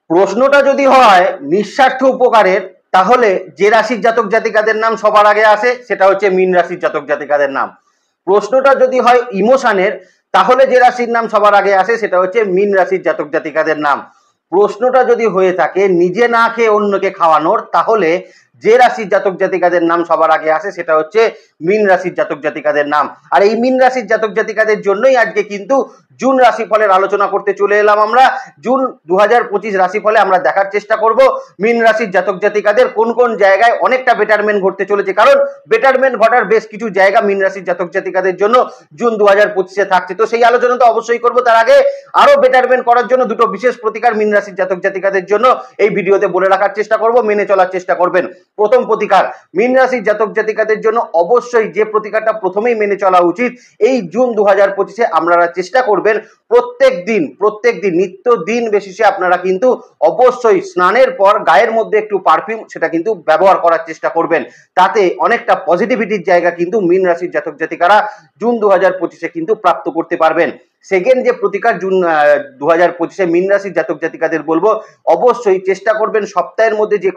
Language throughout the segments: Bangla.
প্রশ্নটা যদি হয় নিঃস্বার্থ উপকারের, তাহলে যে রাশির জাতক জাতিকাদের নাম সবার আগে আসে সেটা হচ্ছে মীন রাশির জাতক জাতিকাদের নাম। প্রশ্নটা যদি হয় ইমোশনের, তাহলে যে রাশির নাম সবার আগে আসে সেটা হচ্ছে মীন রাশির জাতক জাতিকাদের নাম। প্রশ্নটা যদি হয়ে থাকে নিজে না খেয়ে অন্যকে খাওয়ানোর, তাহলে যে রাশির জাতক জাতিকাদের নাম সবার আগে আসে সেটা হচ্ছে মীন রাশির জাতক জাতিকাদের নাম। আর এই মীন রাশির জাতক জাতিকাদের জন্যই আজকে কিন্তু জুন রাশিফলের আলোচনা করতে চলে এলাম আমরা। জুন 2025 রাশিফলে আমরা দেখার চেষ্টা করব মীন রাশির জাতক জাতিকাদের কোন কোন জায়গায় অনেকটা বেটারমেন্ট ঘটতে চলেছে, কারণ বেটারমেন্ট ঘটার বেশ কিছু জায়গা মীন রাশির জাতক জাতিকাদের জন্য জুন 2025-এ থাকছে। তো সেই আলোচনা তো অবশ্যই করবো, তার আগে আরো বেটারমেন্ট করার জন্য দুটো বিশেষ প্রতিকার মীন রাশির জাতক জাতিকাদের জন্য এই ভিডিওতে বলে রাখার চেষ্টা করব, মেনে চলার চেষ্টা করবেন। প্রথম প্রতিকার, মীন রাশির জাতক জাতিকাদের জন্য অবশ্যই যে প্রতিকারটা প্রথমেই মেনে চলা উচিত, এই জুন 2025-এ আপনারা চেষ্টা করবেন প্রত্যেক দিন নিত্য দিন বেসিসে আপনারা কিন্তু অবশ্যই স্নানের পর গায়ের মধ্যে একটু পারফিউম সেটা কিন্তু ব্যবহার করার চেষ্টা করবেন। তাতে অনেকটা পজিটিভিটির জায়গা কিন্তু মীন রাশির জাতক জাতিকারা জুন 2025-এ কিন্তু প্রাপ্ত করতে পারবেন। সেকেন্ড যে প্রতিকার জুন 2025-এ মীন রাশির জাতক জাতিকাদের বলবো, অবশ্যই চেষ্টা করবেন সপ্তাহের মধ্যে যে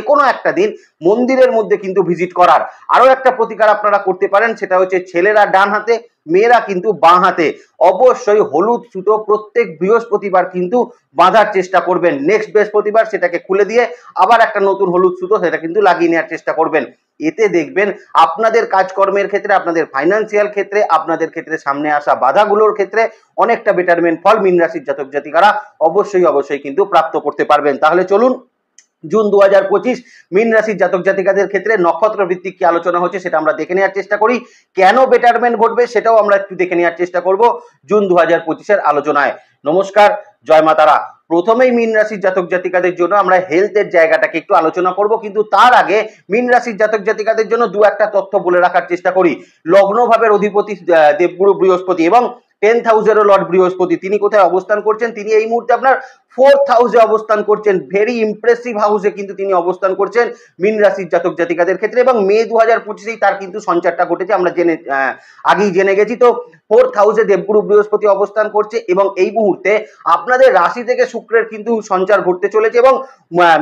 কোনো একটা দিন মন্দিরের মধ্যে কিন্তু ভিজিট করার। আরো একটা প্রতিকার আপনারা করতে পারেন, সেটা হচ্ছে ছেলেরা ডান হাতে, মেয়েরা কিন্তু বাঁ হাতে অবশ্যই হলুদ সুতো প্রত্যেক বৃহস্পতিবার কিন্তু বাঁধার চেষ্টা করবেন। নেক্সট বৃহস্পতিবার সেটাকে খুলে দিয়ে আবার একটা নতুন হলুদ সুতো সেটা কিন্তু লাগিয়ে নেওয়ার চেষ্টা করবেন। এতে দেখবেন আপনাদের কাজকর্মের ক্ষেত্রে, আপনাদের ফাইন্যান্সিয়াল ক্ষেত্রে, আপনাদের ক্ষেত্রে সামনে আসা বাধাগুলোর ক্ষেত্রে অনেকটা বেটারমেন্ট ফল মীন রাশির জাতক জাতিকারা অবশ্যই কিন্তু প্রাপ্ত করতে পারবেন। তাহলে চলুন জুন 2025 মীন রাশির জাতক জাতিকাদের ক্ষেত্রে নক্ষত্র ভিত্তিক কি আলোচনা হচ্ছে সেটা আমরা দেখে নেওয়ার চেষ্টা করি। কেন বেটারমেন্ট ঘটবে সেটাও আমরা একটু দেখে নেওয়ার চেষ্টা করব জুন 2025-এর আলোচনায়। নমস্কার, জয় মা তারা। প্রথমেই মীন রাশির জাতক জাতিকাদের জন্য আমরা হেলথের জায়গাটাকে একটু আলোচনা করব, কিন্তু তার আগে মীন রাশির জাতক জাতিকাদের জন্য দু একটা তথ্য বলে রাখার চেষ্টা করি। লগ্ন ভাবের অধিপতি দেবগুরু বৃহস্পতি এবং 10th হাউসেরও লর্ড বৃহস্পতি, তিনি কোথায় অবস্থান করছেন? তিনি এই মুহূর্তে আপনার 4th হাউসে অবস্থান করছেন। ভেরি ইমপ্রেসিভ হাউসে কিন্তু তিনি অবস্থান করছেন মীন রাশির জাতক জাতিকাদের ক্ষেত্রে, এবং মে 2025-এই তার কিন্তু সঞ্চারটা ঘটেছে, আমরা আগেই জেনে গেছি। তো 4th হাউসে দেবগুরু বৃহস্পতি অবস্থান করছে এবং এই মুহূর্তে আপনাদের রাশি থেকে শুক্রের কিন্তু সঞ্চার ঘটতে চলেছে, এবং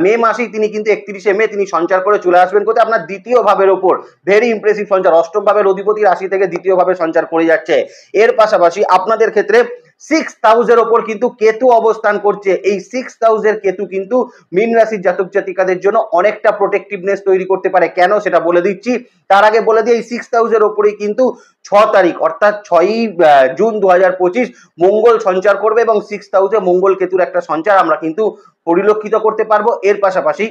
মে মাসেই তিনি কিন্তু 31শে মে তিনি সঞ্চার করে চলে আসবেন কোথায়? আপনার দ্বিতীয় ভাবের ওপর। ভেরি ইমপ্রেসিভ সঞ্চার, অষ্টম ভাবের অধিপতি রাশি থেকে দ্বিতীয় ভাবে সঞ্চার করে যাচ্ছে। এর পাশাপাশি আপনাদের ক্ষেত্রে 6th হাউসের ওপর কিন্তু কেতু অবস্থান করছে। এই 6th হাউসের কেতু কিন্তু মীন রাশির জাতক জাতিকাদের জন্য অনেকটা প্রোটেক্টিভনেস তৈরি করতে পারে। কেন সেটা বলে দিচ্ছি, তার আগে বলে দিই এই 6th হাউসের ওপরেই কিন্তু 6 তারিখ অর্থাৎ 6ই জুন 2025 মঙ্গল সঞ্চার করবে, এবং 6th হাউসে মঙ্গল কেতুর একটা সঞ্চার আমরা কিন্তু পরিলক্ষিত করতে পারবো। এর পাশাপাশি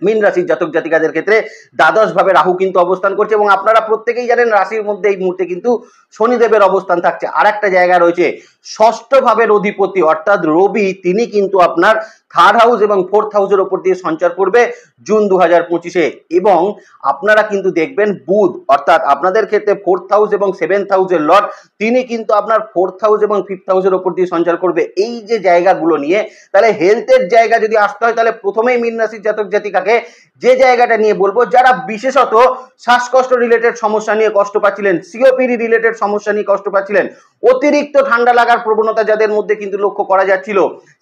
মীন রাশির জাতক জাতিকাদের ক্ষেত্রে দ্বাদশ ভাবে রাহু কিন্তু অবস্থান করছে, এবং আপনারা প্রত্যেকেই জানেন রাশির মধ্যে এই মুহূর্তে কিন্তু শনিদেবের অবস্থান থাকছে। আর একটা জায়গা রয়েছে ষষ্ঠ ভাবের অধিপতি অর্থাৎ রবি, তিনি কিন্তু আপনার 3rd হাউস এবং 4th হাউসের ওপর দিয়ে সঞ্চার করবে জুন 2025-এ। এবং আপনারা কিন্তু দেখবেন বুধ অর্থাৎ আপনাদের ক্ষেত্রে 4th হাউস এবং 7th হাউসের লর্ড, তিনি কিন্তু আপনার 4th হাউস এবং 5th হাউসের ওপর দিয়ে সঞ্চার করবে। এই যে জায়গাগুলো নিয়ে, তাহলে হেলথের জায়গা যদি আসতে হয়, তাহলে প্রথমেই মীন রাশির জাতক জাতিকাকে যে জায়গাটা নিয়ে বলবো, যারা বিশেষত শ্বাসকষ্ট রিলেটেড সমস্যা নিয়ে কষ্ট পাচ্ছিলেন, সিওপিডি রিলেটেড সমস্যা নিয়ে কষ্ট পাচ্ছিলেন, অতিরিক্ত ঠান্ডা লাগার প্রবণতা যাদের মধ্যে কিন্তু লক্ষ্য করা যাচ্ছিল,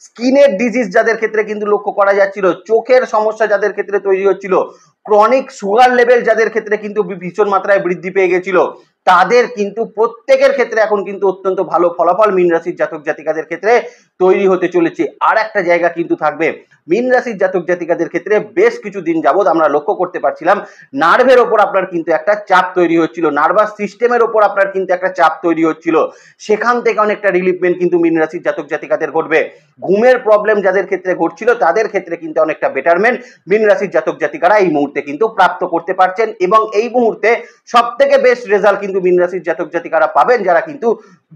স্কিনের ডিজিজ যাদের ক্ষেত্রে কিন্তু লক্ষ্য করা যাচ্ছিল, চোখের সমস্যা যাদের ক্ষেত্রে তৈরি হচ্ছিল, ক্রনিক সুগার লেভেল যাদের ক্ষেত্রে কিন্তু ভীষণ মাত্রায় বৃদ্ধি পেয়ে গেছিল, তাদের কিন্তু প্রত্যেকের ক্ষেত্রে এখন কিন্তু অত্যন্ত ভালো ফলাফল মীন রাশির জাতক জাতিকাদের ক্ষেত্রে তৈরি হতে চলেছে। আর একটা জায়গা কিন্তু থাকবে মীন রাশির জাতক জাতিকাদের ক্ষেত্রে, বেশ কিছু দিন যাবত আমরা লক্ষ্য করতে পারছিলাম নার্ভের ওপর আপনার কিন্তু একটা চাপ তৈরি হচ্ছিল, নার্ভাস সিস্টেমের ওপর আপনার কিন্তু একটা চাপ তৈরি হচ্ছিল, সেখান থেকে অনেকটা রিলিফমেন্ট কিন্তু মীন রাশির জাতক জাতিকাদের ঘটবে। ঘুমের প্রবলেম যাদের ক্ষেত্রে ঘটছিল, তাদের ক্ষেত্রে কিন্তু অনেকটা বেটারমেন্ট মীন রাশির জাতক জাতিকারা এই মুহূর্তে কিন্তু প্রাপ্ত করতে পারছেন, এবং এই মুহূর্তে সব থেকে বেস্ট রেজাল্ট কিন্তু মীন রাশির জাতক জাতিকারা পাবেন যারা কিন্তু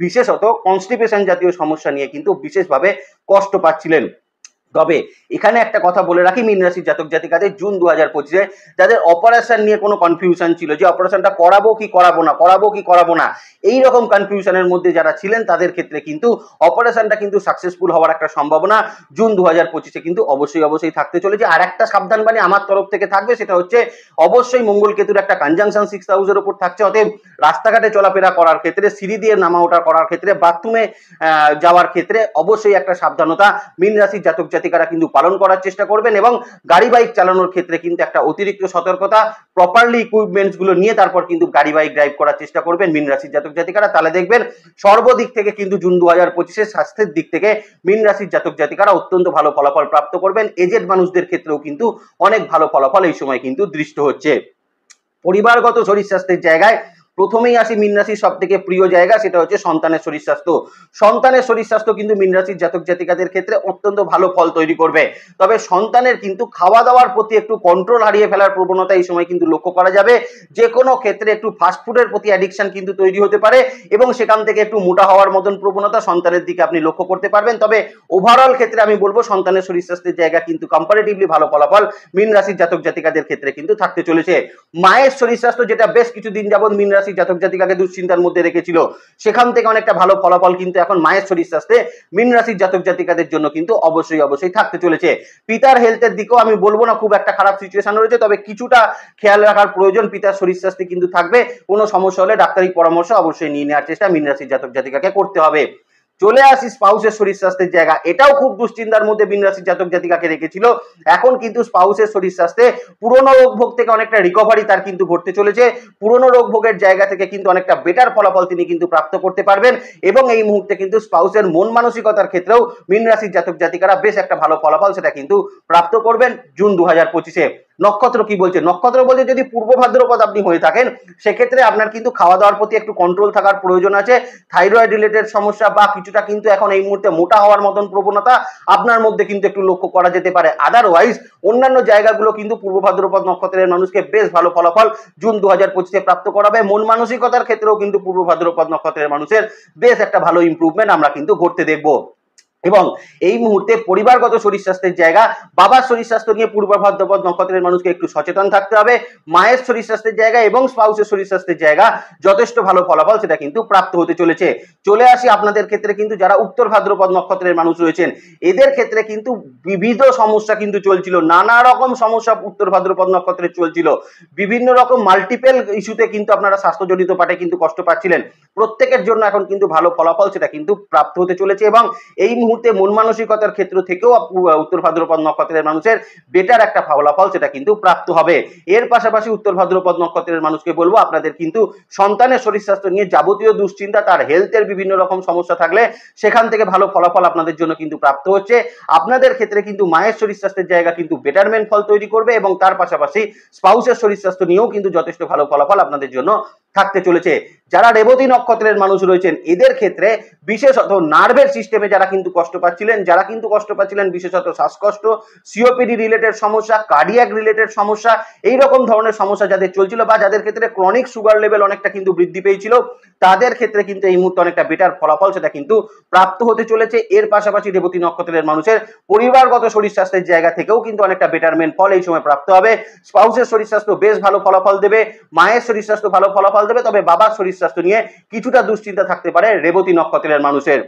বিশেষত কনস্টিপেশন জাতীয় সমস্যা নিয়ে কিন্তু বিশেষভাবে কষ্ট পাচ্ছিলেন। তবে এখানে একটা কথা বলে রাখি, মীন রাশির জাতক জাতিকাদের জুন 2025-এ যাদের অপারেশন নিয়ে কোনো কনফিউশন ছিল, যে অপারেশনটা করাবো কি করাবো না এই রকম কনফিউশনের মধ্যে যারা ছিলেন, তাদের ক্ষেত্রে কিন্তু অপারেশনটা কিন্তু সাকসেসফুল হওয়ার একটা সম্ভাবনা জুন 2025-এ কিন্তু অবশ্যই থাকতে চলেছে। আর একটা সাবধানবাণী আমার তরফ থেকে থাকবে, সেটা হচ্ছে অবশ্যই মঙ্গল কেতুর একটা কনজাংশন 6th হাউসের উপর থাকছে, অতএব রাস্তাঘাটে চলাফেরা করার ক্ষেত্রে, সিঁড়ি দিয়ে নামা ওঠা করার ক্ষেত্রে, বাথরুমে যাওয়ার ক্ষেত্রে অবশ্যই একটা সাবধানতা মীন রাশির জাতক জাতিকারা কিন্তু পালন করার চেষ্টা করবেন এবং গাড়ি বাইক চালানোর ক্ষেত্রে কিন্তু একটা অতিরিক্ত সতর্কতা, প্রপারলি ইকুইপমেন্টস গুলো নিয়ে তারপর কিন্তু গাড়ি বাইক ড্রাইভ করার চেষ্টা করবেন মীন রাশির জাতক জাতিকারা। তাহলে দেখবেন সর্বদিক থেকে কিন্তু জুন 2025 স্বাস্থ্যের দিক থেকে মীন রাশির জাতক জাতিকারা অত্যন্ত ভালো ফলাফল প্রাপ্ত করবেন। এজেড মানুষদের ক্ষেত্রেও কিন্তু অনেক ভালো ফলাফল এই সময় কিন্তু দৃষ্ট হচ্ছে। পরিবারগত শরীর স্বাস্থ্যের জায়গায় প্রথমেই আসি মীন রাশির সব থেকে প্রিয় জায়গা, সেটা হচ্ছে সন্তানের শরীর স্বাস্থ্য। সন্তানের শরীর স্বাস্থ্য কিন্তু মীন রাশির জাতক জাতিকাদের ক্ষেত্রে অত্যন্ত ভালো ফল তৈরি করবে। তবে সন্তানের কিন্তু খাওয়া দাওয়ার প্রতি একটু কন্ট্রোল হারিয়ে ফেলার প্রবণতা এই সময় কিন্তু লক্ষ্য করা যাবে। যে কোনো ক্ষেত্রে একটু ফাস্টফুডের প্রতি অ্যাডিকশন কিন্তু তৈরি হতে পারে এবং সেখান থেকে একটু মোটা হওয়ার মতন প্রবণতা সন্তানের দিকে আপনি লক্ষ্য করতে পারবেন। তবে ওভারঅল ক্ষেত্রে আমি বলবো সন্তানের শরীর স্বাস্থ্যের জায়গা কিন্তু কম্পারেটিভলি ভালো ফলাফল মীন রাশির জাতক জাতিকাদের ক্ষেত্রে কিন্তু থাকতে চলেছে। মায়ের শরীর স্বাস্থ্য, যেটা বেশ কিছুদিন যাবত মীন রাশির জাতক জাতিকাকে দুশ্চিন্তার মধ্যে রেখেছিল, সেখান থেকে অনেকটা ভালো ফলাফল কিন্তু এখন মায়ের শরীর স্বাস্থ্যে মীন রাশির জাতক জাতিকাদের জন্য কিন্তু অবশ্যই থাকতে চলেছে। পিতার হেলথের দিকেও আমি বলবো না খুব একটা খারাপ সিচুয়েশন রয়েছে, তবে কিছুটা খেয়াল রাখার প্রয়োজন। পিতার শরীর স্বাস্থ্যে কিন্তু থাকবে, কোনো সমস্যা হলে ডাক্তারি পরামর্শ অবশ্যই নিয়ে নেওয়ার চেষ্টা মীন রাশির জাতক জাতিকাকে করতে হবে। চলে আসি স্পাউসের শরীর স্বাস্থ্যের জায়গা, এটাও খুব দুশ্চিন্তার মধ্যে মীন রাশির জাতক জাতিকাকে রেখেছিল। এখন কিন্তু স্পাউসের শরীর স্বাস্থ্যে পুরনো রোগ ভোগ থেকে অনেকটা রিকভারি তার কিন্তু ঘটতে চলেছে। পুরনো রোগ ভোগের জায়গা থেকে কিন্তু অনেকটা বেটার ফলাফল তিনি কিন্তু প্রাপ্ত করতে পারবেন এবং এই মুহূর্তে কিন্তু স্পাউসের মন মানসিকতার ক্ষেত্রেও মীন রাশির জাতক জাতিকারা বেশ একটা ভালো ফলাফল সেটা কিন্তু প্রাপ্ত করবেন জুন 2025-এ। নক্ষত্র কি বলছে? নক্ষত্র বলছে যদি পূর্ব ভাদ্রপদ আপনি হয়ে থাকেন সেক্ষেত্রে আপনার কিন্তু খাওয়া দাওয়ার প্রতি একটু কন্ট্রোল থাকার প্রয়োজন আছে। থাইরয়েড রিলেটেড সমস্যা বা কিছুটা কিন্তু এখন এই মুহূর্তে মোটা হওয়ার মতন প্রবণতা আপনার মধ্যে কিন্তু একটু লক্ষ্য করা যেতে পারে। আদারওয়াইজ অন্যান্য জায়গাগুলো কিন্তু পূর্ব ভাদ্রপদ নক্ষত্রের মানুষকে বেশ ভালো ফলাফল জুন 2025-এ প্রাপ্ত করাবে। মন মানসিকতার ক্ষেত্রেও কিন্তু পূর্ব ভাদ্রপদ নক্ষত্রের মানুষের বেশ একটা ভালো ইমপ্রুভমেন্ট আমরা কিন্তু ঘটতে দেখবো। এবং এই মুহূর্তে পরিবারগত শরীর স্বাস্থ্যের জায়গা, বাবার শরীর স্বাস্থ্য নিয়ে পূর্ব ভাদ্রপদ নক্ষত্রের মানুষকে একটু সচেতন থাকতে হবে। মায়ের শরীর স্বাস্থ্যের জায়গা এবং স্পাউসের শরীর স্বাস্থ্যের জায়গা যথেষ্ট ভালো ফলাফল সেটা কিন্তু প্রাপ্ত হতে চলেছে। চলে আসি আপনাদের ক্ষেত্রে কিন্তু যারা উত্তর ভাদ্রপদ নক্ষত্রের মানুষ রয়েছেন, এদের ক্ষেত্রে কিন্তু বিবিধ সমস্যা কিন্তু চলছিল, নানা রকম সমস্যা উত্তর ভাদ্রপদ নক্ষত্রে চলছিল, বিভিন্ন রকম মাল্টিপল ইস্যুতে কিন্তু আপনারা স্বাস্থ্যজনিত পাঠে কিন্তু কষ্ট পাচ্ছিলেন। প্রত্যেকের জন্য এখন কিন্তু ভালো ফলাফল সেটা কিন্তু প্রাপ্ত হতে চলেছে এবং এই মুহূর্তে মন মানসিকতার ক্ষেত্র থেকেও উত্তর ভাদ্রপদ নক্ষত্রের মানুষের বেটার একটা ফলাফল সেটা কিন্তু প্রাপ্ত হবে। এর পাশাপাশি উত্তর ভাদ্রপদ নক্ষত্রের মানুষকে বলবো আপনাদের কিন্তু সন্তানের শরীর স্বাস্থ্য নিয়ে যাবতীয় দুশ্চিন্তা, তার হেলথের বিভিন্ন রকম সমস্যা থাকলে সেখান থেকে ভালো ফলাফল আপনাদের জন্য কিন্তু প্রাপ্ত হচ্ছে। আপনাদের ক্ষেত্রে কিন্তু মায়ের শরীর স্বাস্থ্যের জায়গা কিন্তু বেটারমেন্ট ফল তৈরি করবে এবং তার পাশাপাশি স্পাউসের শরীর স্বাস্থ্য নিয়েও কিন্তু যথেষ্ট ভালো ফলাফল আপনাদের জন্য থাকতে চলেছে। যারা রেবতী নক্ষত্রের মানুষ রয়েছেন এদের ক্ষেত্রে বিশেষত নার্ভের সিস্টেমে যারা কিন্তু কষ্ট পাচ্ছিলেন বিশেষত শ্বাসকষ্ট, সিওপিডি রিলেটেড সমস্যা, কার্ডিয়াক রিলেটেড সমস্যা, এই রকম ধরনের সমস্যা যাদের চলছিল বা যাদের ক্ষেত্রে ক্রনিক সুগার লেভেল অনেকটা কিন্তু বৃদ্ধি পেয়েছিল, তাদের ক্ষেত্রে কিন্তু এই মুহূর্তে অনেকটা বেটার ফলাফল সেটা কিন্তু প্রাপ্ত হতে চলেছে। এর পাশাপাশি রেবতী নক্ষত্রের মানুষের পরিবারগত শরীর স্বাস্থ্যের জায়গা থেকেও কিন্তু অনেকটা বেটারমেন্ট ফল এই সময় প্রাপ্ত হবে। স্পাউসের শরীর স্বাস্থ্য বেশ ভালো ফলাফল দেবে, মায়ের শরীর স্বাস্থ্য ভালো ফলাফল দেবে, তবে বাবার শরীর স্বাস্থ্য নিয়ে কিছুটা দুশ্চিন্তা থাকতে পারে রেবতী নক্ষত্রের মানুষের।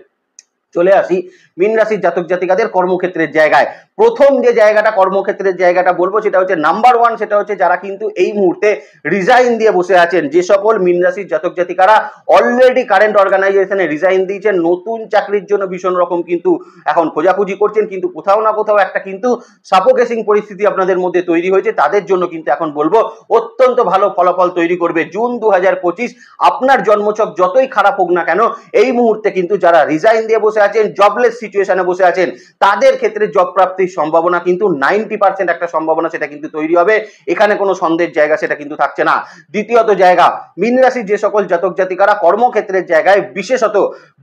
চলে আসি মীন রাশির জাতক জাতিকাদের কর্মক্ষেত্রের জায়গায়। প্রথম যে জায়গাটা কর্মক্ষেত্রের জায়গাটা বলবো সেটা হচ্ছে নাম্বার ওয়ান, সেটা হচ্ছে যারা কিন্তু এই মুহূর্তে রিজাইন দিয়ে বসে আছেন, যে সকল মীন রাশির জাতক জাতিকারা অলরেডি কারেন্ট অর্গানাইজেশনে রিজাইন দিয়েছেন, নতুন চাকরির জন্য ভীষণ রকম কিন্তু এখন খোঁজাখুঁজি করছেন, কিন্তু কোথাও না কোথাও একটা কিন্তু সাফোকেসিং পরিস্থিতি আপনাদের মধ্যে তৈরি হয়েছে, তাদের জন্য কিন্তু এখন বলবো অত্যন্ত ভালো ফলাফল তৈরি করবে জুন 2025। আপনার জন্মছক যতই খারাপ হোক না কেন, এই মুহূর্তে কিন্তু যারা রিজাইন দিয়ে বসে আছেন, জবলেস সিচুয়েশনে বসে আছেন, তাদের ক্ষেত্রে জব প্রাপ্তির সম্ভাবনা কিন্তু 90% একটা সম্ভাবনা সেটা কিন্তু তৈরি হবে, এখানে কোনো সন্দেহের জায়গা সেটা কিন্তু থাকছে না। দ্বিতীয়ত জায়গা, মীন রাশির যে সকল জাতক জাতিকারা কর্মক্ষেত্রের জায়গায়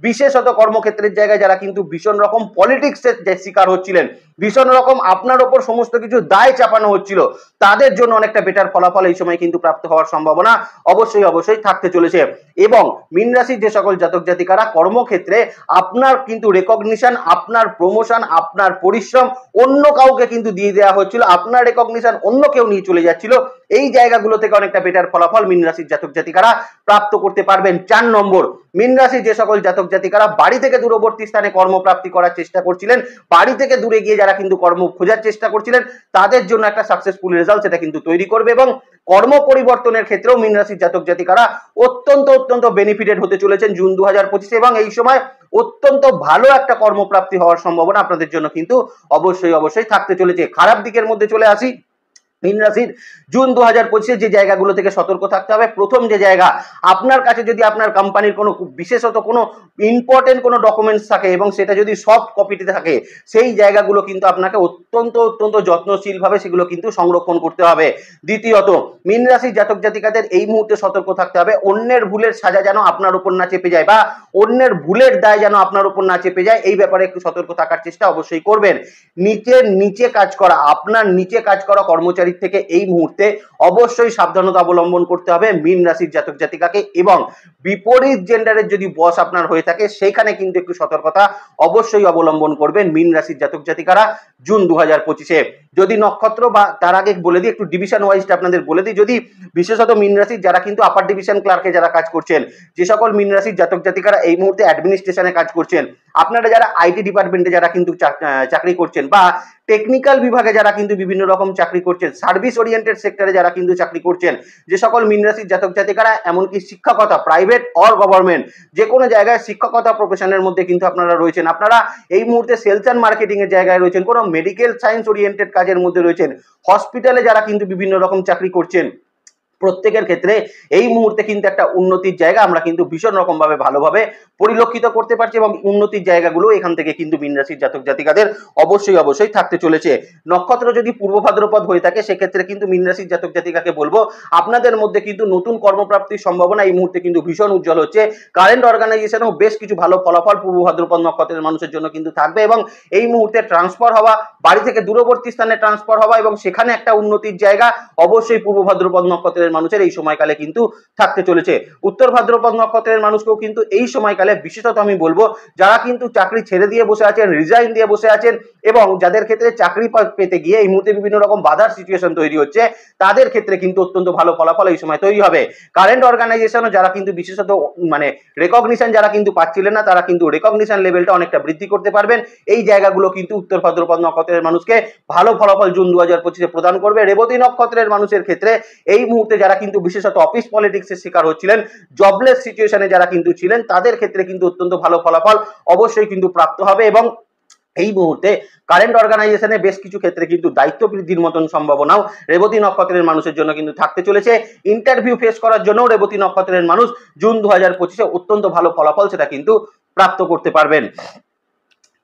বিশেষত কর্মক্ষেত্রের জায়গায় যারা কিন্তু ভীষণ রকম পলিটিক্সের শিকার হচ্ছিলেন, ভীষণ রকম আপনার ওপর সমস্ত কিছু দায় চাপানো হচ্ছিল, তাদের জন্য অনেকটা বেটার ফলাফল এই সময় কিন্তু প্রাপ্ত হওয়ার সম্ভাবনা অবশ্যই থাকতে চলেছে। এবং মীন রাশির যে সকল জাতক জাতিকারা কর্মক্ষেত্রে আপনার কিন্তু রেকগনিশন, আপনার প্রমোশন, আপনার পরিশ্রম অন্য কাউকে কিন্তু দিয়ে দেওয়া হচ্ছিল, আপনার রেকগনিশন অন্য কেউ নিয়ে চলে যাচ্ছিল, এই জায়গাগুলো থেকে অনেকটা বেটার ফলাফল মীন রাশির জাতক জাতিকারা প্রাপ্ত করতে পারবেন। 4 নম্বর, মীন রাশির যে সকল জাতক জাতিকারা বাড়ি থেকে দূরবর্তী স্থানে কর্মপ্রাপ্তি করার চেষ্টা করছিলেন, বাড়ি থেকে দূরে গিয়ে যারা কিন্তু কর্ম খোঁজার চেষ্টা করছিলেন, তাদের জন্য একটা সাকসেসফুল রেজাল্ট সেটা কিন্তু তৈরি করবে এবং কর্ম পরিবর্তনের ক্ষেত্রেও মীন রাশির জাতক জাতিকারা অত্যন্ত বেনিফিটেড হতে চলেছেন জুন 2025 এবং এই সময় অত্যন্ত ভালো একটা কর্মপ্রাপ্তি হওয়ার সম্ভাবনা আপনাদের জন্য কিন্তু অবশ্যই থাকতে চলেছে। খারাপ দিকের মধ্যে চলে আসি, মীন রাশির জুন 2025 যে জায়গাগুলো থেকে সতর্ক থাকতে হবে। প্রথম যে জায়গা, আপনার কাছে যদি আপনার কোম্পানির কোনো বিশেষত কোনো ইম্পর্টেন্ট কোনো ডকুমেন্টস থাকে এবং সেটা যদি সফট কপিতে থাকে, সেই জায়গাগুলো কিন্তু আপনাকে অত্যন্ত যত্নশীলভাবে সেগুলো কিন্তু সংরক্ষণ করতে হবে। দ্বিতীয়ত, মীন রাশির জাতক জাতিকাদের এই মুহূর্তে সতর্ক থাকতে হবে অন্যের ভুলের সাজা যেন আপনার উপর না চেপে যায় বা অন্যের ভুলের দায় যেন আপনার উপর না চেপে যায়, এই ব্যাপারে একটু সতর্ক থাকার চেষ্টা অবশ্যই করবেন। নিচে কাজ করা, আপনার নিচে কাজ করা কর্মচারী থেকে এই মুহূর্তে অবশ্যই সাবধানতা অবলম্বন করতে হবে মীন রাশির জাতক জাতিকাকে এবং বিপরীত জেন্ডারের যদি বস আপনার হয়ে থাকে সেখানে কিন্তু একটু সতর্কতা অবশ্যই অবলম্বন করবেন মীন রাশির জাতক জাতিকারা জুন 2025-এ। যদি নক্ষত্র বা তার আগে বলে দিই, একটু ডিভিশন ওয়াইজটা আপনাদের বলে দিই, যদি বিশেষত মীন রাশির যারা কিন্তু আপার ডিভিশন ক্লার্কে যারা কাজ করছেন, যে সকল মীন রাশির জাতক জাতিকারা এই মুহূর্তে অ্যাডমিনিস্ট্রেশনে কাজ করছেন, আপনারা যারা আইটি ডিপার্টমেন্টে যারা কিন্তু চাকরি করছেন বা টেকনিক্যাল বিভাগে যারা কিন্তু বিভিন্ন রকম চাকরি করছেন, সার্ভিস ওরিয়েন্টেড সেক্টরে যারা কিন্তু চাকরি করছেন, যে সকল মীন রাশির জাতক জাতিকারা এমনকি শিক্ষকতা, প্রাইভেট অর গভর্নমেন্ট যে কোনো জায়গায় শিক্ষকতা প্রফেশনের মধ্যে কিন্তু আপনারা রয়েছেন, আপনারা এই মুহূর্তে সেলস অ্যান্ড মার্কেটিং এর জায়গায় রয়েছেন, কোনো মেডিকেল সায়েন্স ওরিয়েন্টেড কাজের মধ্যে রয়েছেন, হসপিটালে যারা কিন্তু বিভিন্ন রকম চাকরি করছেন, প্রত্যেকের ক্ষেত্রে এই মুহূর্তে কিন্তু একটা উন্নতির জায়গা আমরা কিন্তু ভীষণ রকম ভাবে ভালোভাবে পরিলক্ষিত করতে পারছি এবং উন্নতির জায়গাগুলো এখান থেকে কিন্তু মীন রাশির জাতক জাতিকাদের অবশ্যই থাকতে চলেছে। নক্ষত্র যদি পূর্ব ভাদ্রপদ হয়ে থাকে সেক্ষেত্রে কিন্তু মীন রাশির জাতক জাতিকাকে বলবো আপনাদের মধ্যে কিন্তু নতুন কর্মপ্রাপ্তির সম্ভাবনা এই মুহূর্তে কিন্তু ভীষণ উজ্জ্বল হচ্ছে। কারেন্ট অর্গানাইজেশনেও বেশ কিছু ভালো ফলাফল পূর্ব ভাদ্রপদ নক্ষত্রের মানুষের জন্য কিন্তু থাকবে এবং এই মুহূর্তে ট্রান্সফার হওয়া, বাড়ি থেকে দূরবর্তী স্থানে ট্রান্সফার হওয়া এবং সেখানে একটা উন্নতির জায়গা অবশ্যই পূর্ব ভাদ্রপদ নক্ষত্রের মানুষের এই সময়কালে কিন্তু থাকতে চলেছে। উত্তর ভাদ্রপদ নক্ষত্রের মানুষকেও কিন্তু এই সময়কালে বিশেষত আমি বলবো যারা কিন্তু চাকরি ছেড়ে দিয়ে বসে আছেন, রিজাইন দিয়ে বসে আছেন এবং যাদের ক্ষেত্রে চাকরি পেতে গিয়ে এই মুহূর্তে বিভিন্ন রকম বাধার সিচুয়েশন তৈরি হচ্ছে, তাদের ক্ষেত্রে কিন্তু অত্যন্ত ভালো ফলাফল এই সময় তৈরি হবে। কারেন্ট অর্গানাইজেশনও যারা কিন্তু বিশেষত মানে রেকগনিশন যারা কিন্তু পাচ্ছিলেন না, তারা কিন্তু রেকগনিশন লেভেলটা অনেকটা বৃদ্ধি করতে পারবেন। এই জায়গাগুলো কিন্তু উত্তর ভাদ্রপদ নক্ষত্রের মানুষকে ভালো ফলাফল জুন 2025-এ প্রদান করবে। রেবতী নক্ষত্রের মানুষের ক্ষেত্রে এই মুহূর্তে যারা কিন্তু বিশেষত অফিস পলিটিক্সের শিকার হচ্ছিলেন, জবলেস সিচুয়েশনে যারা কিন্তু ছিলেন, তাদের ক্ষেত্রে কিন্তু অত্যন্ত ভালো ফলাফল অবশ্যই কিন্তু প্রাপ্ত হবে এবং এই মুহূর্তে কারেন্ট অর্গানাইজেশনে বেশ কিছু ক্ষেত্রে কিন্তু দায়িত্ব বৃদ্ধির মতন সম্ভাবনাও রেবতী নক্ষত্রের মানুষের জন্য কিন্তু থাকতে চলেছে। ইন্টারভিউ ফেস করার জন্য রেবতী নক্ষত্রের মানুষ জুন 2025-এ অত্যন্ত ভালো ফলাফল সেটা কিন্তু প্রাপ্ত করতে পারবেন।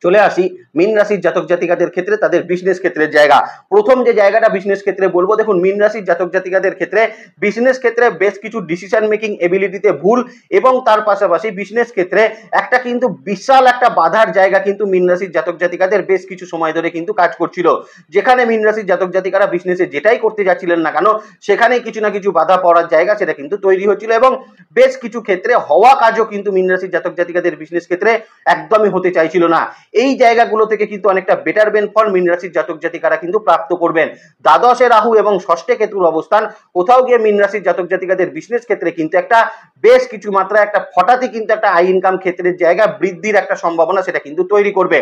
চলে আসি মীন রাশির জাতক জাতিকাদের ক্ষেত্রে তাদের বিজনেস ক্ষেত্রের জায়গা। প্রথম যে জায়গাটা বিজনেস ক্ষেত্রে বলবো, দেখুন মীন রাশির জাতক জাতিকাদের ক্ষেত্রে বিজনেস ক্ষেত্রে বেশ কিছু ডিসিশন মেকিং এবিলিটিতে ভুল এবং তার পাশাপাশি বিজনেস ক্ষেত্রে একটা কিন্তু বিশাল একটা বাধার জায়গা কিন্তু মীন রাশির জাতক জাতিকাদের বেশ কিছু সময় ধরে কিন্তু কাজ করছিল, যেখানে মীন রাশির জাতক জাতিকারা বিজনেসে যেটাই করতে যাচ্ছিলেন না কেন সেখানেই কিছু না কিছু বাধা পড়ার জায়গা সেটা কিন্তু তৈরি হচ্ছিল এবং বেশ কিছু ক্ষেত্রে হওয়া কাজও কিন্তু মীন রাশির জাতক জাতিকাদের বিজনেস ক্ষেত্রে একদমই হতে চাইছিল না। এই জায়গাগুলো থেকে কিন্তু অনেকটা বেটার বেনফল মীন রাশির জাতক জাতিকারা কিন্তু প্রাপ্ত করবেন। দ্বাদশে রাহু এবং ষষ্ঠে কেতুর অবস্থান কোথাও গিয়ে মীন রাশির জাতক জাতিকাদের বিজনেস ক্ষেত্রে কিন্তু একটা বেশ কিছু মাত্রায় একটা হঠাৎই কিন্তু একটা আই ইনকাম ক্ষেত্রের জায়গা বৃদ্ধির একটা সম্ভাবনা সেটা কিন্তু তৈরি করবে।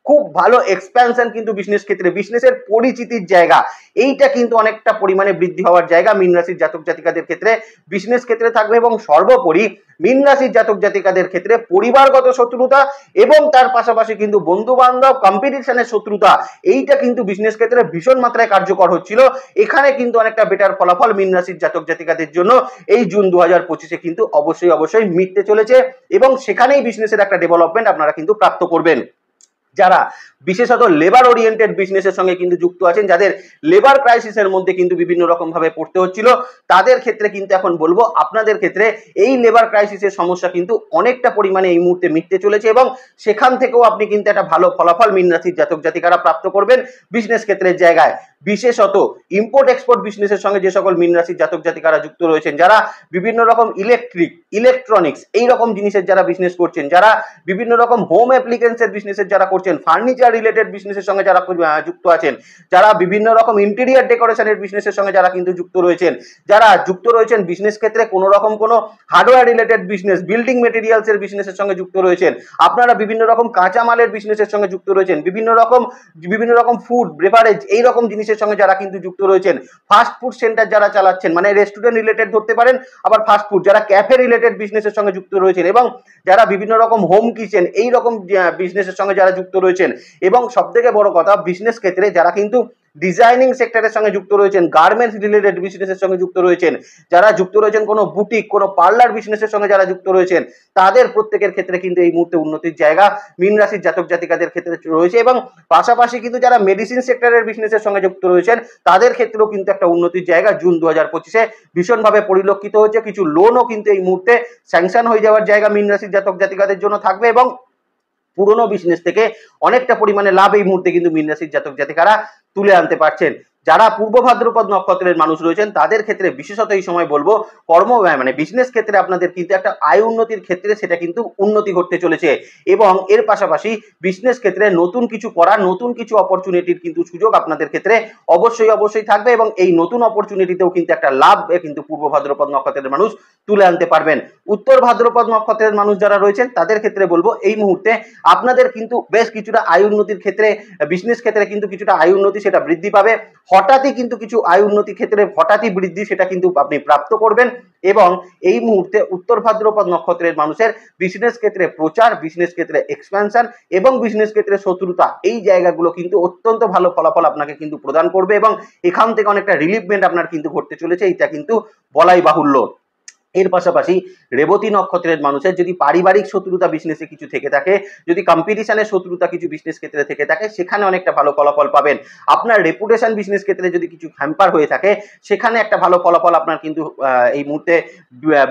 খুব ভালো এক্সপ্যানশন কিন্তু বিজনেস ক্ষেত্রে, বিজনেসের পরিচিতির জায়গা এইটা কিন্তু অনেকটা পরিমাণে বৃদ্ধি হওয়ার জায়গা মীন রাশির জাতক জাতিকাদের ক্ষেত্রে বিজনেস ক্ষেত্রে থাকবে এবং সর্বোপরি মীন রাশির জাতক জাতিকাদের ক্ষেত্রে পরিবারগত শত্রুতা এবং তার পাশাপাশি কিন্তু বন্ধু বান্ধব কম্পিটিশনের শত্রুতা এইটা কিন্তু বিজনেস ক্ষেত্রে ভীষণ মাত্রায় কার্যকর হচ্ছিল। এখানে কিন্তু অনেকটা বেটার ফলাফল মীন রাশির জাতক জাতিকাদের জন্য এই জুন 2025-এ কিন্তু অবশ্যই মিটতে চলেছে এবং সেখানেই বিজনেসের একটা ডেভেলপমেন্ট আপনারা কিন্তু প্রাপ্ত করবেন। যারা বিশেষত লেবার ওরিয়েন্টেড বিজনেসের সঙ্গে কিন্তু যুক্ত আছেন, যাদের লেবার ক্রাইসিসের মধ্যে কিন্তু বিভিন্ন রকম ভাবে পড়তে হচ্ছিল, তাদের ক্ষেত্রে কিন্তু এখন বলবো আপনাদের ক্ষেত্রে এই লেবার ক্রাইসিসের সমস্যা কিন্তু অনেকটা পরিমাণে এই মুহূর্তে মিটতে চলেছে এবং সেখান থেকেও আপনি কিন্তু একটা ভালো ফলাফল মীন রাশির জাতক জাতিকারা প্রাপ্ত করবেন বিজনেস ক্ষেত্রের জায়গায়। বিশেষত ইম্পোর্ট এক্সপোর্ট বিজনেসের সঙ্গে যে সকল মীন রাশির জাতক জাতিকারা যুক্ত রয়েছেন, যারা বিভিন্ন রকম ইলেকট্রনিক্স এই রকম জিনিসের যারা বিজনেস করছেন, যারা বিভিন্ন রকম হোম অ্যাপ্লিকেন্সের বিজনেসের যারা করছেন, ফার্নিচার রিলেটেড বিজনেসের সঙ্গে যারা যুক্ত আছেন, যারা বিভিন্ন রকম ইন্টেরিয়ার ডেকোরেশনের বিজনেসের সঙ্গে যারা কিন্তু যুক্ত রয়েছেন, যারা যুক্ত রয়েছেন বিজনেস ক্ষেত্রে কোনো রকম কোনো hardware related business, building materials এর বিজনেসের সঙ্গে যুক্ত রয়েছেন, আপনারা বিভিন্ন রকম কাঁচামালের বিজনেসের সঙ্গে যুক্ত রয়েছেন, বিভিন্ন রকম ফুড বেভারেজ এই রকম জিনিসের সঙ্গে যারা কিন্তু যুক্ত রয়েছেন, ফাস্ট ফুড সেন্টার যারা চালাচ্ছেন, মানে রেস্টুরেন্ট রিলেটেড ধরতে পারেন, আবার ফাস্ট ফুড, যারা ক্যাফে রিলেটেড বিজনেসের সঙ্গে যুক্ত রয়েছেন, এবং যারা বিভিন্ন রকম হোম কিচেন এই রকম বিজনেসের সঙ্গে যারা যুক্ত রয়েছেন, এবং সবথেকে বড় কথা বিজনেস ক্ষেত্রে যারা কিন্তু ডিজাইনিং সেক্টরের সঙ্গে যুক্ত রয়েছেন, গার্মেন্টস রিলেটেড বিজনেসের সঙ্গে যুক্ত রয়েছেন, যারা যুক্ত রয়েছেন কোনো বুটিক, কোনো পার্লার বিজনেসের সঙ্গে যারা যুক্ত রয়েছেন, তাদের প্রত্যেকের ক্ষেত্রে কিন্তু এই মুহূর্তে উন্নতির জায়গা মীন রাশির জাতক জাতিকাদের ক্ষেত্রে রয়েছে। এবং পাশাপাশি কিন্তু যারা মেডিসিন সেক্টরের বিজনেসের সঙ্গে যুক্ত রয়েছেন, তাদের ক্ষেত্রেও কিন্তু একটা উন্নতির জায়গা জুন 2025-এ ভীষণভাবে পরিলক্ষিত হচ্ছে। কিছু লোনও কিন্তু এই মুহূর্তে স্যাংশন হয়ে যাওয়ার জায়গা মীন রাশির জাতক জাতিকাদের জন্য থাকবে, এবং পুরনো বিজনেস থেকে অনেকটা পরিমাণে লাভ এই মুহূর্তে কিন্তু মীন রাশির জাতক জাতিকারা তুলে আনতে পারছেন। যারা পূর্ব ভাদ্রপদ নক্ষত্রের মানুষ রয়েছেন, তাদের ক্ষেত্রে বিশেষত এই সময় বলবো মানে বিজনেস ক্ষেত্রে আপনাদের কিন্তু একটা আয় উন্নতির ক্ষেত্রে সেটা কিন্তু উন্নতি ঘটতে চলেছে, এবং এর পাশাপাশি বিজনেস ক্ষেত্রে নতুন কিছু করার, নতুন কিছু অপরচুনিটির কিন্তু সুযোগ আপনাদের ক্ষেত্রে অবশ্যই থাকবে, এবং এই নতুন অপরচুনিটিতেও কিন্তু একটা লাভ কিন্তু পূর্ব ভাদ্রপদ নক্ষত্রের মানুষ তুলে আনতে পারবেন। উত্তর ভাদ্রপদ নক্ষত্রের মানুষ যারা রয়েছেন, তাদের ক্ষেত্রে বলবো এই মুহূর্তে আপনাদের কিন্তু বেশ কিছুটা আয় উন্নতির ক্ষেত্রে, বিজনেস ক্ষেত্রে কিন্তু কিছুটা আয় উন্নতি সেটা বৃদ্ধি পাবে। হঠাৎই কিন্তু কিছু আয় উন্নতি ক্ষেত্রে হঠাৎই বৃদ্ধি সেটা কিন্তু আপনি প্রাপ্ত করবেন, এবং এই মুহূর্তে উত্তর ভাদ্রপদ নক্ষত্রের মানুষের বিজনেস ক্ষেত্রে প্রচার, বিজনেস ক্ষেত্রে এক্সপ্যানশন এবং বিজনেস ক্ষেত্রে শত্রুতা এই জায়গাগুলো কিন্তু অত্যন্ত ভালো ফলাফল আপনাকে কিন্তু প্রদান করবে, এবং এখান থেকে অনেকটা রিলিফমেন্ট আপনার কিন্তু ঘটতে চলেছে, এটা কিন্তু বলাই বাহুল্য। এর পাশাপাশি রেবতী নক্ষত্রের মানুষের যদি পারিবারিক শত্রুতা বিজনেসে কিছু থেকে থাকে, যদি কম্পিটিশনের শত্রুতা কিছু বিজনেস ক্ষেত্রে থেকে থাকে, সেখানে অনেকটা ভালো ফলাফল পাবেন। আপনার রেপুটেশন বিজনেস ক্ষেত্রে যদি কিছু হ্যাম্পার হয়ে থাকে, সেখানে একটা ভালো ফলাফল আপনার কিন্তু এই মুহূর্তে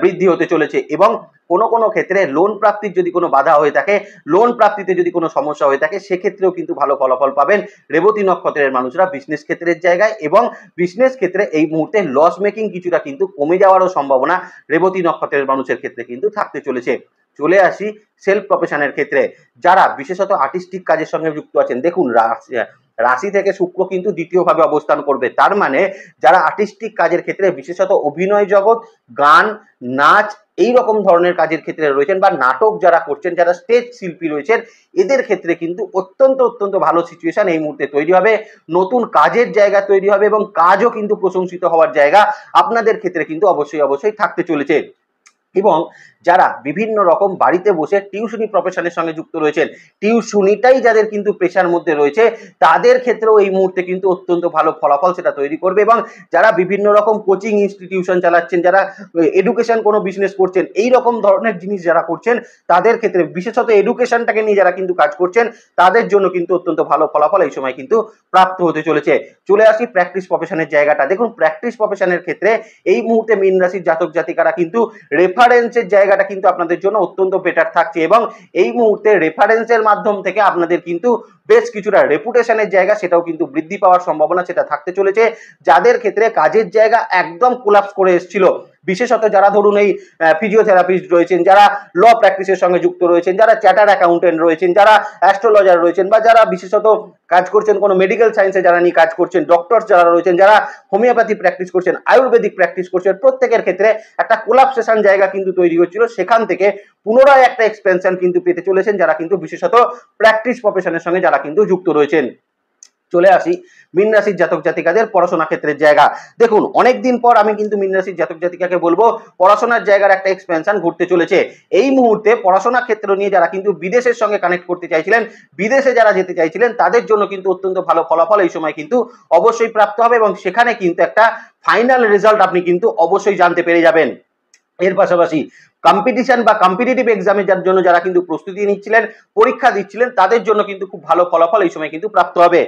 বৃদ্ধি হতে চলেছে, এবং কোনো ক্ষেত্রে লোন প্রাপ্তির যদি কোনো বাধা হয়ে থাকে, লোন প্রাপ্তিতে যদি কোনো সমস্যা হয়ে থাকে, সেক্ষেত্রেও কিন্তু ভালো ফলাফল পাবেন রেবতী নক্ষত্রের মানুষরা বিজনেস ক্ষেত্রের জায়গায়, এবং বিজনেস ক্ষেত্রে এই মুহূর্তে লস মেকিং কিছুটা কিন্তু কমে যাওয়ারও সম্ভাবনা রেবতী নক্ষত্রের মানুষের ক্ষেত্রে কিন্তু থাকতে চলেছে। চলে আসি সেলফ প্রফেশনের ক্ষেত্রে, যারা বিশেষত আর্টিস্টিক কাজের সঙ্গে যুক্ত আছেন। দেখুন রাশি থেকে শুক্র কিন্তু দ্বিতীয়ভাবে অবস্থান করবে, তার মানে যারা আর্টিস্টিক কাজের ক্ষেত্রে বিশেষত অভিনয় জগৎ, গান, নাচ এই রকম ধরনের কাজের ক্ষেত্রে রয়েছেন, বা নাটক যারা করছেন, যারা স্টেজ শিল্পী রয়েছেন, এদের ক্ষেত্রে কিন্তু অত্যন্ত ভালো সিচুয়েশন এই মুহূর্তে তৈরি হবে। নতুন কাজের জায়গা তৈরি হবে, এবং কাজও কিন্তু প্রশংসিত হওয়ার জায়গা আপনাদের ক্ষেত্রে কিন্তু অবশ্যই থাকতে চলেছে। এবং যারা বিভিন্ন রকম বাড়িতে বসে টিউশনি প্রফেশনের সঙ্গে যুক্ত রয়েছেন, টিউশনিটাই যাদের কিন্তু পেশার মধ্যে রয়েছে, তাদের ক্ষেত্রেও এই মুহূর্তে কিন্তু অত্যন্ত ভালো ফলাফল সেটা তৈরি করবে। এবং যারা বিভিন্ন রকম কোচিং ইনস্টিটিউশন চালাচ্ছেন, যারা এডুকেশন কোনো বিজনেস করছেন, এই রকম ধরনের জিনিস যারা করছেন, তাদের ক্ষেত্রে বিশেষত এডুকেশনটাকে নিয়ে যারা কিন্তু কাজ করছেন, তাদের জন্য কিন্তু অত্যন্ত ভালো ফলাফল এই সময় কিন্তু প্রাপ্ত হতে চলেছে। চলে আসি প্র্যাকটিস প্রফেশনের জায়গাটা। দেখুন প্র্যাকটিস প্রফেশনের ক্ষেত্রে এই মুহূর্তে মীন রাশির জাতক জাতিকারা কিন্তু রেফারেন্সের জায়গাটা কিন্তু আপনাদের জন্য অত্যন্ত বেটার থাকছে, এবং এই মুহূর্তে রেফারেন্সের মাধ্যম থেকে আপনাদের কিন্তু বেশ কিছুটা রেপুটেশনের জায়গা সেটাও কিন্তু বৃদ্ধি পাওয়ার সম্ভাবনা সেটা থাকতে চলেছে। যাদের ক্ষেত্রে কাজের জায়গা একদম কোলাপস করে এসেছিল, বিশেষত যারা ধরুন এই ফিজিওথেরাপিস্ট রয়েছেন, যারা ল প্র্যাকটিসের সঙ্গে যুক্ত রয়েছেন, যারা চার্টার্ড অ্যাকাউন্টেন্ট রয়েছেন, যারা অ্যাস্ট্রোলজার রয়েছেন, বা যারা বিশেষত কাজ করছেন কোনো মেডিকেল সায়েন্সে যারা নিয়ে কাজ করছেন, ডক্টরস যারা রয়েছেন, যারা হোমিওপ্যাথি প্র্যাকটিস করছেন, আয়ুর্বেদিক প্র্যাকটিস করছেন, প্রত্যেকের ক্ষেত্রে একটা কোলাপসেশন জায়গা কিন্তু তৈরি হচ্ছিল, সেখান থেকে পুনরায় একটা এক্সপেনশন কিন্তু পেতে চলেছেন যারা কিন্তু বিশেষত প্র্যাকটিস প্রফেশনের সঙ্গে যারা কিন্তু যুক্ত রয়েছেন। চলে আসি মীন রাশির জাতক জাতিকাদের পড়াশোনা ক্ষেত্রের জায়গা। দেখুন অনেকদিন পর আমি কিন্তু মীন রাশির জাতক জাতিকাকে বলবো পড়াশোনার জায়গার একটা এক্সপেনশন ঘটতে চলেছে। এই মুহূর্তে পড়াশোনা ক্ষেত্র নিয়ে যারা কিন্তু বিদেশের সঙ্গে কানেক্ট করতে চাইছিলেন, বিদেশে যারা যেতে চাইছিলেন, তাদের জন্য কিন্তু অত্যন্ত ভালো ফলাফল এই সময় কিন্তু অবশ্যই প্রাপ্ত হবে, এবং সেখানে কিন্তু একটা ফাইনাল রেজাল্ট আপনি কিন্তু অবশ্যই জানতে পেরে যাবেন। এর পাশাপাশি কম্পিটিশন বা কম্পিটিটিভ এক্সামের জন্য যারা কিন্তু প্রস্তুতি নিচ্ছিলেন, পরীক্ষা দিচ্ছিলেন, তাদের জন্য কিন্তু খুব ভালো ফলাফল এই সময় কিন্তু প্রাপ্ত হবে।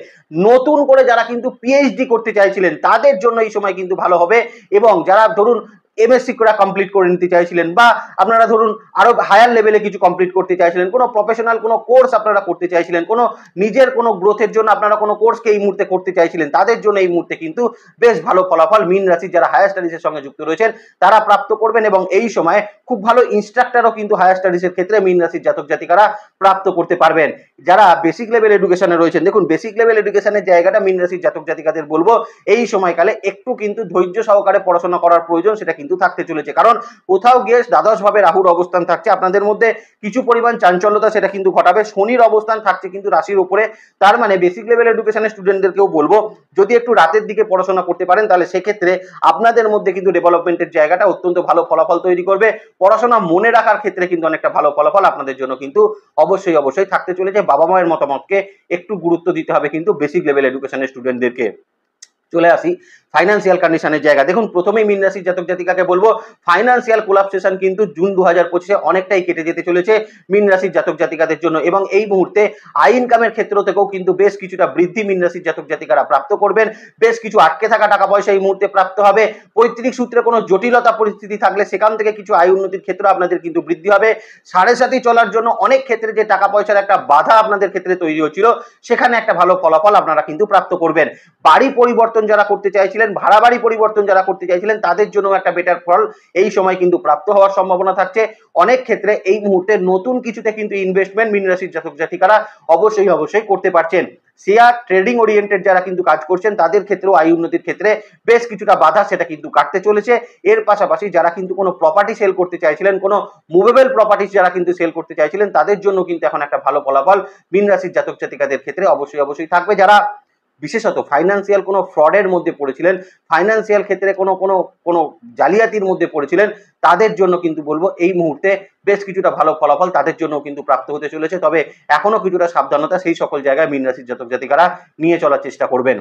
নতুন করে যারা কিন্তু পিএইচডি করতে চাইছিলেন, তাদের জন্য এই সময় কিন্তু ভালো হবে, এবং যারা ধরুন এমএসসি করা কমপ্লিট করে নিতে চাইছিলেন, বা আপনারা ধরুন আরো হায়ার লেভেলে কিছু কমপ্লিট করতে চাইছিলেন, কোনো প্রফেশনাল কোনো কোর্স আপনারা করতে চাইছিলেন, কোনো নিজের কোনো গ্রোথের জন্য আপনারা কোনো কোর্সকে এই মুহূর্তে করতে চাইছিলেন, তাদের জন্য এই মুহূর্তে কিন্তু বেশ ভালো ফলাফল মীন রাশির যারা হায়ার স্টাডিজের সঙ্গে যুক্ত রয়েছেন তারা প্রাপ্ত করবেন। এবং এই সময় খুব ভালো ইনস্ট্রাক্টরও কিন্তু হায়ার স্টাডিজের ক্ষেত্রে মীন রাশির জাতক জাতিকারা প্রাপ্ত করতে পারবেন। যারা বেসিক লেভেল এডুকেশনে রয়েছেন, দেখুন বেসিক লেভেল এডুকেশনের জায়গাটা মীন রাশির জাতক জাতিকাদের বলবো এই সময়কালে একটু কিন্তু ধৈর্য সহকারে পড়াশোনা করার প্রয়োজন, সেটা কিন্তু থাকতে চলেছে। কারণ কোথাও গিয়ে দ্বাদশ ভাবে রাহুর অবস্থান থাকছে, আপনাদের মধ্যে কিছু পরিমাণ চাঞ্চল্যতা সেটা কিন্তু ঘটাবে। শনির অবস্থান থাকছে কিন্তু রাশির উপরে, তার মানে বেসিক লেভেল এডুকেশনের স্টুডেন্টদেরকেও বলবো যদি একটু রাতের দিকে পড়াশোনা করতে পারেন তাহলে সেক্ষেত্রে আপনাদের মধ্যে কিন্তু ডেভেলপমেন্টের জায়গাটা অত্যন্ত ভালো ফলাফল তৈরি করবে। পড়াশোনা মনে রাখার ক্ষেত্রে কিন্তু অনেকটা ভালো ফলাফল আপনাদের জন্য কিন্তু অবশ্যই অবশ্যই থাকতে চলেছে। বাবা মায়ের মতামতকে একটু গুরুত্ব দিতে হবে কিন্তু বেসিক লেভেল এডুকেশনের স্টুডেন্টদেরকে। চলে আসি ফাইন্যান্সিয়াল কন্ডিশনের জায়গা। দেখুন প্রথমেই মীন রাশির জাতক জাতিকাকে বলবো ফাইন্যান্সিয়াল কোলাপসেশন কিন্তু জুন 2025 অনেকটাই কেটে যেতে চলেছে মীন রাশির জাতক জাতিকাদের জন্য, এবং এই মুহূর্তে আই ইনকামের ক্ষেত্র থেকেও কিন্তু বেশ কিছুটা বৃদ্ধি মীন রাশির জাতক জাতিকারা প্রাপ্ত করবেন। বেশ কিছু আটকে থাকা টাকা পয়সা এই মুহূর্তে প্রাপ্ত হবে। পৈতৃক সূত্রে কোনো জটিলতা পরিস্থিতি থাকলে সেখান থেকে কিছু আয় উন্নতির ক্ষেত্রে আপনাদের কিন্তু বৃদ্ধি হবে। সাড়ে সাথী চলার জন্য অনেক ক্ষেত্রে যে টাকা পয়সার একটা বাধা আপনাদের ক্ষেত্রে তৈরি হচ্ছিল সেখানে একটা ভালো ফলাফল আপনারা কিন্তু প্রাপ্ত করবেন। বাড়ি পরিবর্তন যারা করতে চাইছিলেন, ভাড়া বাড়ি পরিবর্তন যারা করতে চাইছিলেন তাদের জন্য একটা বেটার ফল এই সময় কিন্তু প্রাপ্ত হওয়ার সম্ভাবনা থাকছে। অনেক ক্ষেত্রে এই মুহূর্তে নতুন কিছুতে কিন্তু ইনভেস্টমেন্ট মীন রাশির জাতক জাতিকারা অবশ্যই অবশ্যই করতে পারছেন। শেয়ার ট্রেডিং ওরিয়েন্টেড যারা কিন্তু কাজ করছেন তাদের ক্ষেত্রেও আয় উন্নতির ক্ষেত্রে বেশ কিছুটা বাধা সেটা কিন্তু কাটতে চলেছে। এর পাশাপাশি যারা কিন্তু কোনো প্রপার্টি সেল করতে চাইছিলেন, কোনো মুভেবল প্রপার্টি যারা কিন্তু সেল করতে চাইছিলেন তাদের জন্য কিন্তু এখন একটা ভালো ফলাফল মীন রাশির জাতক জাতিকাদের ক্ষেত্রে অবশ্যই অবশ্যই থাকবে। যারা বিশেষত ফাইন্যান্সিয়াল কোনো ফ্রডের মধ্যে পড়েছিলেন, ফাইন্যান্সিয়াল ক্ষেত্রে কোনো জালিয়াতির মধ্যে পড়েছিলেন, তাদের জন্য কিন্তু বলবো এই মুহূর্তে বেশ কিছুটা ভালো ফলাফল তাদের জন্য কিন্তু প্রাপ্ত হতে চলেছে। তবে এখনো কিছুটা সাবধানতা সেই সকল জায়গায় মীন রাশির জাতক জাতিকারা নিয়ে চলার চেষ্টা করবেন।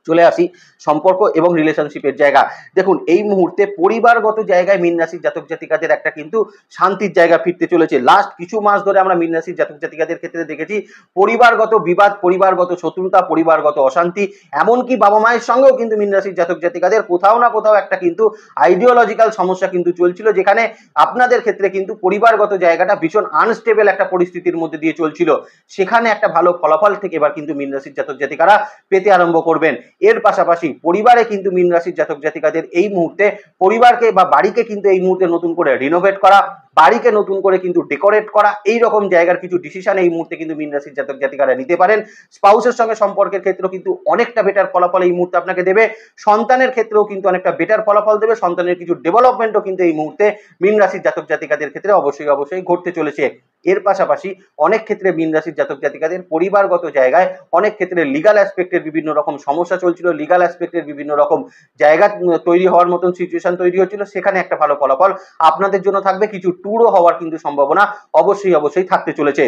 চলে আসি সম্পর্ক এবং রিলেশনশিপের জায়গা। দেখুন এই মুহূর্তে পরিবারগত জায়গায় মীন রাশির জাতক জাতিকাদের একটা কিন্তু শান্তির জায়গা ফিরতে চলেছে। লাস্ট কিছু মাস ধরে আমরা মীন রাশির জাতক জাতিকাদের ক্ষেত্রে দেখেছি পরিবারগত বিবাদ, পরিবারগত শত্রুতা, পরিবারগত অশান্তি, এমনকি বাবা মায়ের সঙ্গেও কিন্তু মীন রাশির জাতক জাতিকাদের কোথাও না কোথাও একটা কিন্তু আইডিওলজিক্যাল সমস্যা কিন্তু চলছিল, যেখানে আপনাদের ক্ষেত্রে কিন্তু পরিবারগত জায়গাটা ভীষণ আনস্টেবল একটা পরিস্থিতির মধ্যে দিয়ে চলছিল। সেখানে একটা ভালো ফলাফল থেকে এবার কিন্তু মীন রাশির জাতক জাতিকারা পেতে আরম্ভ করবেন। এর পাশাপাশি পরিবারে কিন্তু মীন রাশির জাতক জাতিকাদের এই মুহূর্তে পরিবারকে বা বাড়িকে কিন্তু এই মুহূর্তে নতুন করে রিনোভেট করা, বাড়িকে নতুন করে কিন্তু ডেকোরেট করা, এই রকম জায়গার কিছু ডিসিশন এই মুহূর্তে কিন্তু মীন রাশির জাতক জাতিকারা নিতে পারেন। স্পাউসের সঙ্গে সম্পর্কের ক্ষেত্রেও কিন্তু অনেকটা বেটার ফলাফল এই মুহূর্তে আপনাকে দেবে। সন্তানের ক্ষেত্রেও কিন্তু অনেকটা বেটার ফলাফল দেবে। সন্তানের কিছু ডেভেলপমেন্টও কিন্তু এই মুহূর্তে মীন রাশির জাতক জাতিকাদের ক্ষেত্রে অবশ্যই অবশ্যই ঘটতে চলেছে। এর পাশাপাশি অনেক ক্ষেত্রে মীন রাশির জাতক জাতিকাদের পরিবারগত জায়গায় অনেক ক্ষেত্রে লিগাল অ্যাসপেক্টের বিভিন্ন রকম সমস্যা চলছিল, লিগাল অ্যাসপেক্টের বিভিন্ন রকম জায়গা তৈরি হওয়ার মতন সিচুয়েশন তৈরি হচ্ছিল, সেখানে একটা ভালো ফলাফল আপনাদের জন্য থাকবে। কিছু ট্যুরও হওয়ার কিন্তু সম্ভাবনা অবশ্যই অবশ্যই থাকতে চলেছে।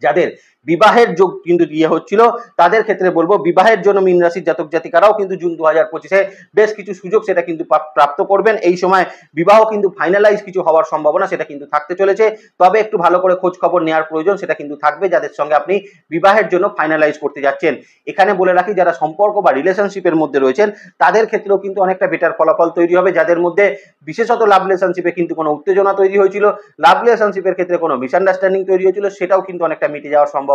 যাদের বিবাহের যোগ কিন্তু হচ্ছিল তাদের ক্ষেত্রে বলবো বিবাহের জন্য মীন রাশির জাতক জাতিকারাও কিন্তু জুন 2025 বেশ কিছু সুযোগ সেটা কিন্তু প্রাপ্ত করবেন। এই সময় বিবাহ কিন্তু ফাইনালাইজ কিছু হওয়ার সম্ভাবনা সেটা কিন্তু থাকতে চলেছে। তবে একটু ভালো করে খোঁজ খবর নেওয়ার প্রয়োজন সেটা কিন্তু থাকবে যাদের সঙ্গে আপনি বিবাহের জন্য ফাইনালাইজ করতে যাচ্ছেন। এখানে বলে রাখি যারা সম্পর্ক বা রিলেশনশিপের মধ্যে রয়েছেন তাদের ক্ষেত্রেও কিন্তু অনেকটা বেটার ফলাফল তৈরি হবে। যাদের মধ্যে বিশেষত লাভ রিলেশনশিপে কিন্তু কোনো উত্তেজনা তৈরি হয়েছিল, লাভ রিলেশনশিপের ক্ষেত্রে কোনো মিসআন্ডারস্ট্যান্ডিং তৈরি হয়েছিল, সেটাও কিন্তু অনেকটা মিটে যাওয়ার সম্ভাবনা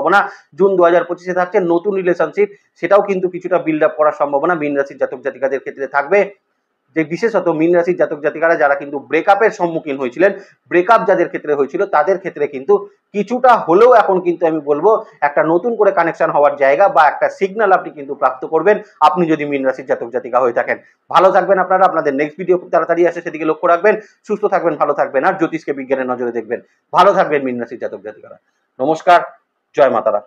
জুন 2025 থাকছে। নতুন রিলেশনশিপ সেটাও কিন্তু কিছুটা বিল্ড আপ করার সম্ভাবনা মীন রাশির জাতক জাতিকাদের ক্ষেত্রে থাকবে। যে বিশেষত মীন রাশির জাতক জাতিকারা যারা কিন্তু ব্রেকআপের সম্মুখীন হয়েছিলেন, ব্রেকআপ যাদের ক্ষেত্রে হয়েছিল তাদের ক্ষেত্রে কিন্তু কিছুটা হলেও এখন কিন্তু আমি বলবো একটা নতুন করে কানেকশন হওয়ার জায়গা বা একটা সিগন্যাল আপনি কিন্তু প্রাপ্ত করবেন আপনি যদি মীন রাশির জাতক জাতিকা হয়ে থাকেন। ভালো থাকবেন আপনারা, আপনাদের নেক্সট ভিডিও খুব তাড়াতাড়ি আসে, সেদিকে লক্ষ্য রাখবেন। সুস্থ থাকবেন, ভালো থাকবেন, আর জ্যোতিষকে বিজ্ঞানের নজরে দেখবেন। ভালো থাকবেন মীন রাশির জাতক জাতিকারা। নমস্কার, জয় মাতারা।